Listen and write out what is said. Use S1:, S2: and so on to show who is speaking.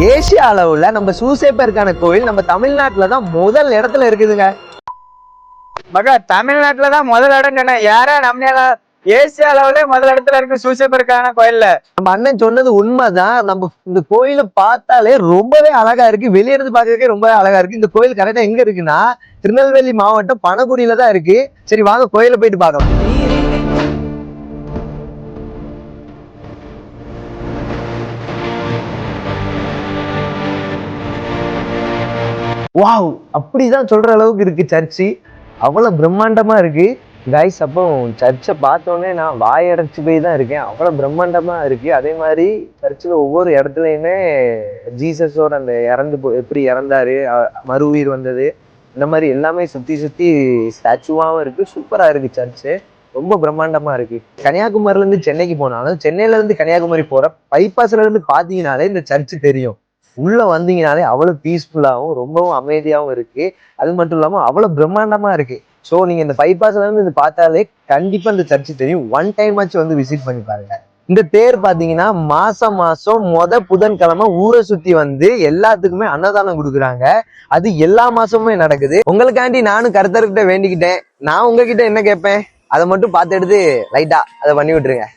S1: Asia அளவுல நம்ம சூசேப்பருக்கான கோயில் நம்ம தமிழ்நாட்டுலதான் முதல் இடத்துல இருக்குதுங்க.
S2: மகா தமிழ்நாட்டுலதான் முதல் இடம் சொன்னேன். யாரா நம்ம ஏசியா அளவுல முதல் இடத்துல இருக்கு சூசேப்பருக்கான கோயில்ல.
S1: நம்ம அண்ணன் சொன்னது உண்மைதான். நம்ம இந்த கோயிலை பார்த்தாலே ரொம்பவே அழகா இருக்கு. வெளியே இருந்து பார்க்கறதுக்கே ரொம்பவே அழகா இருக்கு. இந்த கோயில் கரெக்டா எங்க இருக்குன்னா திருநெல்வேலி மாவட்டம் பனகுடியில தான் இருக்கு. சரி வாங்க கோயில போயிட்டு பார்க்கலாம். வாவ், அப்படிதான் சொல்ற அளவுக்கு இருக்கு சர்ச்சு. அவ்வளவு பிரம்மாண்டமா இருக்கு கைஸ். அப்போ சர்ச்சை பார்த்தோன்னே நான் வாயடைச்சு போய் தான் இருக்கேன். அவ்வளவு பிரம்மாண்டமா இருக்கு. அதே மாதிரி சர்ச்சில் ஒவ்வொரு இடத்துலையுமே ஜீசஸோட அந்த எப்படி இறந்தாரு, மறுஉயிர் வந்தது, இந்த மாதிரி எல்லாமே சுத்தி சுத்தி ஸ்டாச்சுவாவும் இருக்கு. சூப்பரா இருக்கு சர்ச்சு. ரொம்ப பிரம்மாண்டமா இருக்கு. கன்னியாகுமரில இருந்து சென்னைக்கு போனாலும் சென்னையில இருந்து கன்னியாகுமரி போற பைபாஸ்ல இருந்து பாத்தீங்கன்னாலே இந்த சர்ச்சு தெரியும். உள்ள வந்தீங்கனாலே அவ்வளவு பீஸ்ஃபுல்லாகவும் ரொம்பவும் அமைதியாகவும் இருக்கு. அது மட்டும் இல்லாம அவ்வளவு பிரம்மாண்டமா இருக்கு. ஸோ நீங்க இந்த பைபாஸ்ல இருந்து இது பார்த்தாலே கண்டிப்பா இந்த சர்ச்சு தெரியும். ஒன் டைம் ஆச்சு வந்து விசிட் பண்ணி பாருங்க. இந்த தேர் பாத்தீங்கன்னா மாசம் புதன்கிழமை ஊரை சுத்தி வந்து எல்லாத்துக்குமே அன்னதானம் கொடுக்குறாங்க. அது எல்லா மாசமுமே நடக்குது. உங்களுக்காண்டி நானும் கருத்தர்கிட்ட வேண்டிக்கிட்டேன். நான் உங்ககிட்ட என்ன கேட்பேன், அதை மட்டும் பார்த்து எடுத்து லைட்டா அதை பண்ணி விட்டுருங்க.